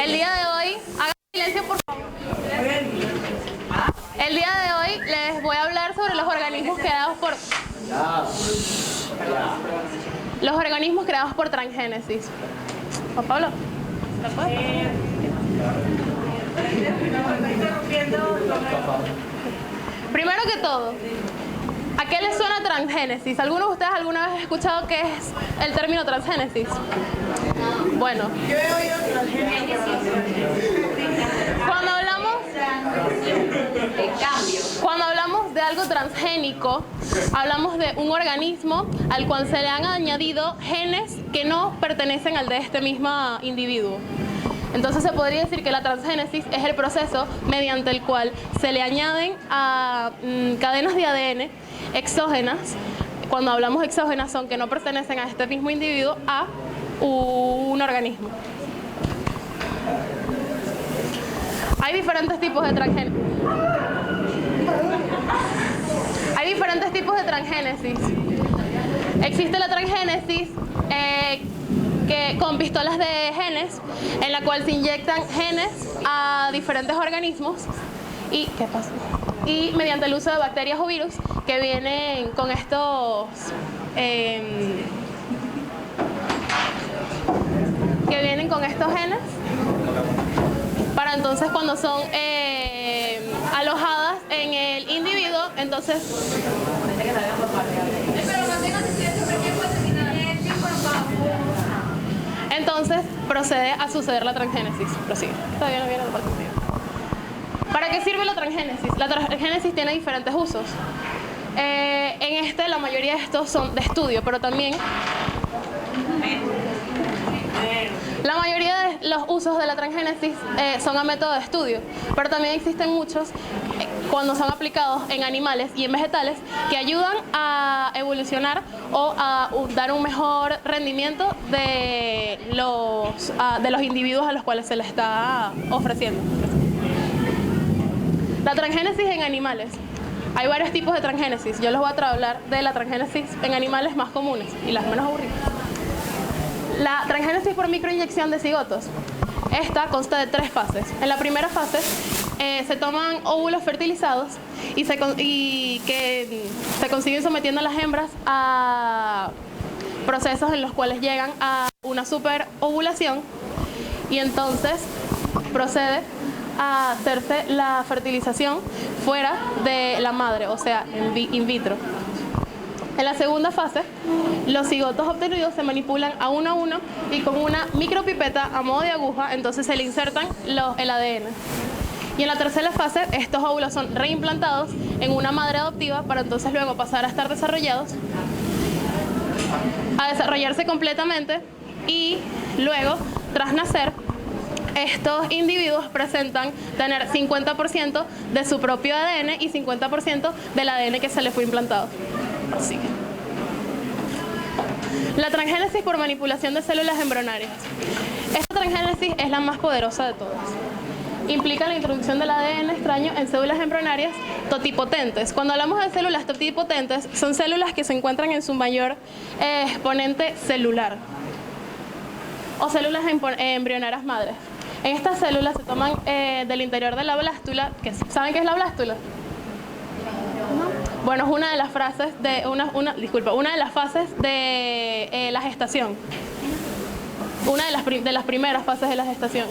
El día de hoy, hagan silencio por favor. El día de hoy les voy a hablar sobre los organismos creados por transgénesis. Juan Pablo, ¿me puedes? Primero que todo, ¿a qué les suena transgénesis? ¿Alguno de ustedes alguna vez ha escuchado qué es el término transgénesis? Bueno, yo he oído transgénesis. Cuando hablamos de algo transgénico, hablamos de un organismo al cual se le han añadido genes que no pertenecen al de este mismo individuo. Entonces se podría decir que la transgénesis es el proceso mediante el cual se le añaden a cadenas de ADN exógenas. Cuando hablamos de exógenas son que no pertenecen a este mismo individuo a un organismo. Hay diferentes tipos de transgénesis. Existe la transgénesis con pistolas de genes, en la cual se inyectan genes a diferentes organismos y mediante el uso de bacterias o virus que vienen con estos genes, para entonces cuando son alojadas en el individuo, entonces procede a suceder la transgénesis. Prosigue. Todavía no viene la parte contigo. ¿Para qué sirve la transgénesis? La transgénesis tiene diferentes usos. La mayoría de estos son de estudio, pero también la mayoría de los usos de la transgénesis son a método de estudio, pero también existen muchos cuando son aplicados en animales y en vegetales que ayudan a evolucionar o a dar un mejor rendimiento de los individuos a los cuales se les está ofreciendo. La transgénesis en animales. Hay varios tipos de transgénesis. Yo les voy a hablar de la transgénesis en animales más comunes y las menos aburridas. La transgénesis por microinyección de cigotos. Esta consta de 3 fases. En la primera fase se toman óvulos fertilizados que se consiguen sometiendo a las hembras a procesos en los cuales llegan a una superovulación y entonces procede a hacerse la fertilización fuera de la madre, o sea, in vitro. En la segunda fase, los cigotos obtenidos se manipulan a uno y con una micropipeta a modo de aguja, entonces se le insertan el ADN. Y en la tercera fase, estos óvulos son reimplantados en una madre adoptiva para entonces luego pasar a estar desarrollados, a desarrollarse completamente y luego, tras nacer, estos individuos presentan tener 50% de su propio ADN y 50% del ADN que se les fue implantado. Así. La transgénesis por manipulación de células embrionarias. Esta transgénesis es la más poderosa de todas. Implica la introducción del ADN extraño en células embrionarias totipotentes. Cuando hablamos de células totipotentes, son células que se encuentran en su mayor exponente celular o células embrionarias madres. En estas células se toman del interior de la blástula. ¿Saben qué es la blástula? Bueno, es una de las fases de la gestación. Una de las primeras fases de la gestación.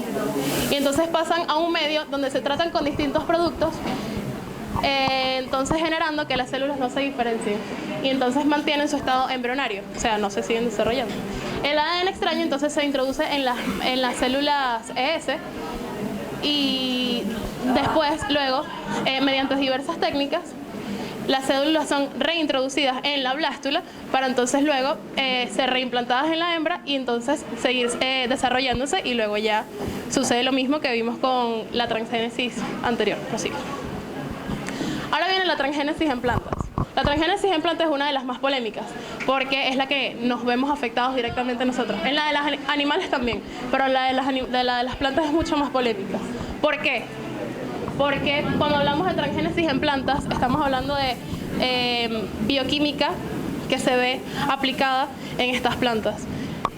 Y entonces pasan a un medio donde se tratan con distintos productos, entonces generando que las células no se diferencien. Y entonces mantienen su estado embrionario, o sea, no se siguen desarrollando. El ADN extraño entonces se introduce en las células ES y después, luego, mediante diversas técnicas, las células son reintroducidas en la blástula para entonces luego ser reimplantadas en la hembra y entonces seguir desarrollándose y luego ya sucede lo mismo que vimos con la transgénesis anterior. Prosigue. Ahora viene la transgénesis en plantas. La transgénesis en plantas es una de las más polémicas porque es la que nos vemos afectados directamente nosotros. En la de los animales también, pero la de las plantas es mucho más polémica. ¿Por qué? Porque cuando hablamos de transgénesis en plantas estamos hablando de bioquímica que se ve aplicada en estas plantas.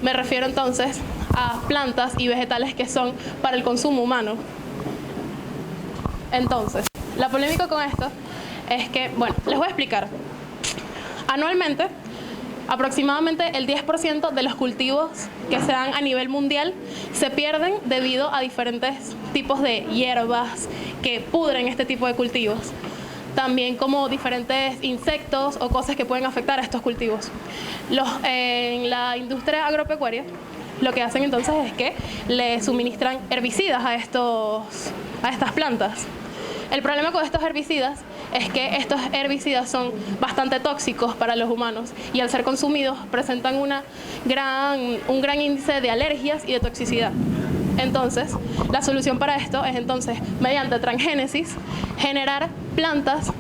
Me refiero entonces a plantas y vegetales que son para el consumo humano. Entonces, la polémica con esto es que, bueno, les voy a explicar. Anualmente, aproximadamente el 10% de los cultivos que se dan a nivel mundial se pierden debido a diferentes tipos de hierbas que pudren este tipo de cultivos. También como diferentes insectos o cosas que pueden afectar a estos cultivos. En la industria agropecuaria, lo que hacen entonces es que le suministran herbicidas a estas plantas. El problema con estos herbicidas es que estos herbicidas son bastante tóxicos para los humanos y al ser consumidos presentan un gran índice de alergias y de toxicidad. Entonces, la solución para esto es entonces, mediante transgénesis, generar plantas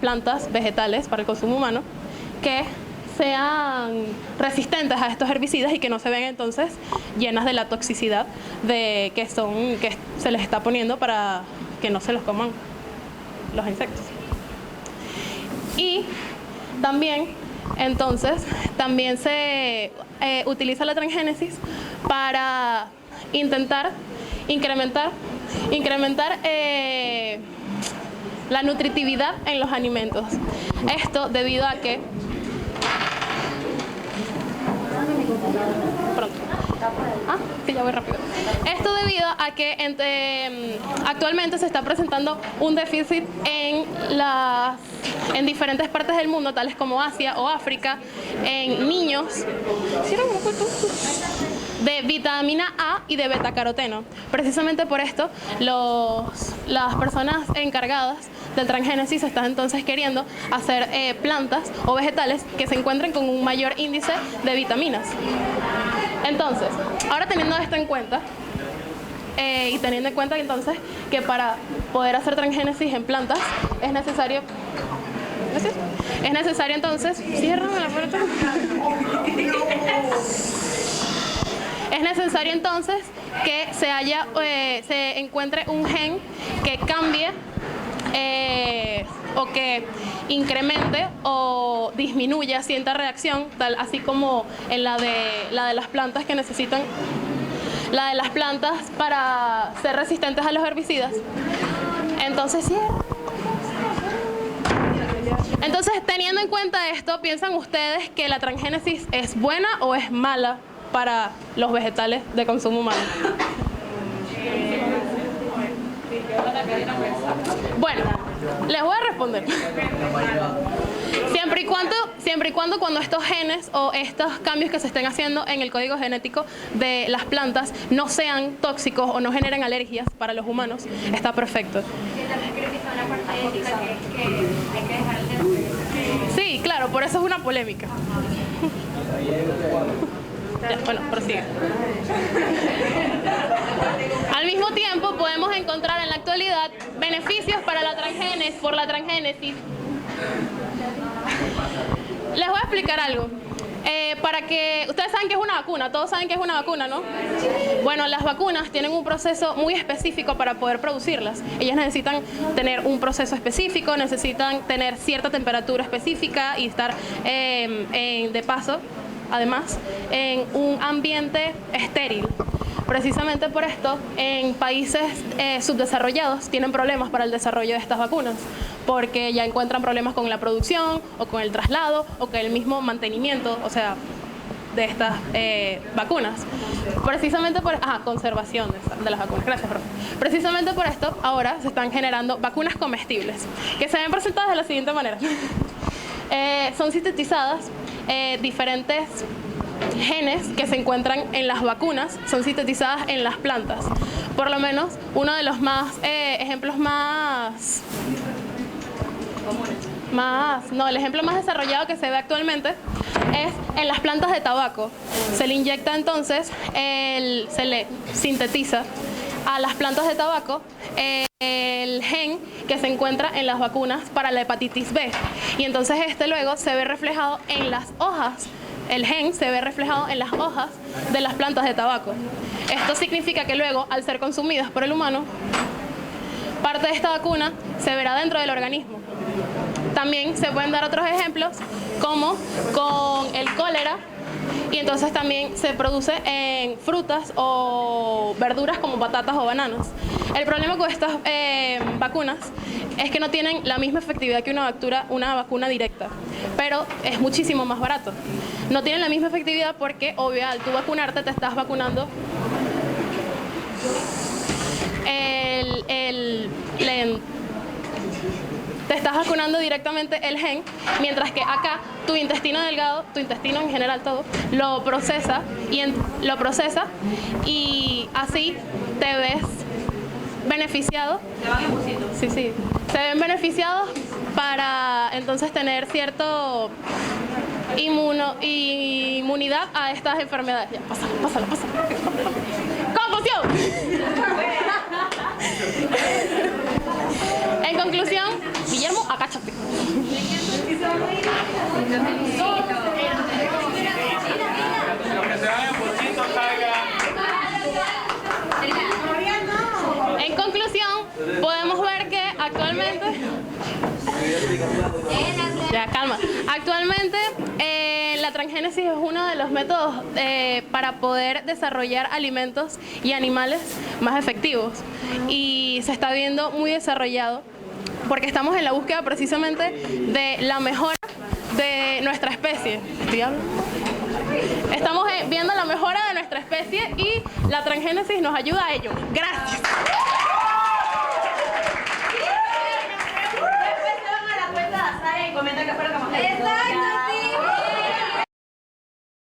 plantas vegetales para el consumo humano que sean resistentes a estos herbicidas y que no se vean entonces llenas de la toxicidad que se les está poniendo para que no se los coman los insectos. Y también entonces se utiliza la transgénesis para intentar incrementar la nutritividad en los alimentos. Esto debido a que ya voy rápido. Esto debido a que actualmente se está presentando un déficit en diferentes partes del mundo, tales como Asia o África, en niños, de vitamina A y de betacaroteno. Precisamente por esto, las personas encargadas del transgénesis están entonces queriendo hacer plantas o vegetales que se encuentren con un mayor índice de vitaminas. Entonces, ahora teniendo esto en cuenta, y teniendo en cuenta entonces que para poder hacer transgénesis en plantas es necesario entonces, ciérrame la puerta. Es necesario entonces que se encuentre un gen que cambie o que incremente o disminuya cierta reacción, tal así como en la de las plantas que necesitan para ser resistentes a los herbicidas. Entonces, teniendo en cuenta esto, ¿piensan ustedes que la transgénesis es buena o es mala para los vegetales de consumo humano? Bueno, les voy a responder. Siempre y cuando estos genes o estos cambios que se estén haciendo en el código genético de las plantas no sean tóxicos o no generen alergias para los humanos, está perfecto. Sí, claro, por eso es una polémica. Bueno, prosigue. Al mismo tiempo podemos encontrar en la actualidad beneficios para la transgénesis. Les voy a explicar algo. Para que ustedes saben que es una vacuna, todos saben que es una vacuna, ¿no? Bueno, las vacunas tienen un proceso muy específico para poder producirlas. Ellas necesitan tener un proceso específico, necesitan tener cierta temperatura específica y estar de paso, además, en un ambiente estéril. Precisamente por esto, en países subdesarrollados tienen problemas para el desarrollo de estas vacunas, porque ya encuentran problemas con la producción, o con el traslado, o con el mismo mantenimiento, o sea, de estas vacunas. Precisamente por conservación de las vacunas. Gracias, profe. Precisamente por esto, ahora se están generando vacunas comestibles, que se ven presentadas de la siguiente manera. Son sintetizadas diferentes genes que se encuentran en las vacunas, son sintetizadas en las plantas. Por lo menos, uno de los ejemplos el ejemplo más desarrollado que se ve actualmente es en las plantas de tabaco. Se le inyecta entonces, se le sintetiza a las plantas de tabaco el gen que se encuentra en las vacunas para la hepatitis B. Y entonces luego se ve reflejado en las hojas. El gen se ve reflejado en las hojas de las plantas de tabaco. Esto significa que luego, al ser consumidas por el humano, parte de esta vacuna se verá dentro del organismo. También se pueden dar otros ejemplos, como con el cólera, y entonces también se produce en frutas o verduras como patatas o bananas. El problema con estas vacunas es que no tienen la misma efectividad que una vacuna directa, pero es muchísimo más barato. No tienen la misma efectividad porque, obvio, al tú vacunarte te estás vacunando te estás vacunando directamente el gen, mientras que acá tu intestino delgado, tu intestino en general todo, lo procesa y así te ves beneficiado. Sí, sí. Se ven beneficiados para entonces tener cierto inmunidad a estas enfermedades. Ya, pásalo. ¡Confusión! En conclusión, Guillermo, agáchate. En conclusión, podemos ver que actualmente... Ya, calma. Actualmente, la transgénesis es uno de los métodos para poder desarrollar alimentos y animales más efectivos. Y se está viendo muy desarrollado porque estamos en la búsqueda precisamente de la mejora de nuestra especie. Estamos viendo la mejora de nuestra especie y la transgénesis nos ayuda a ello. Gracias. Comenta que fue lo que más te gustó.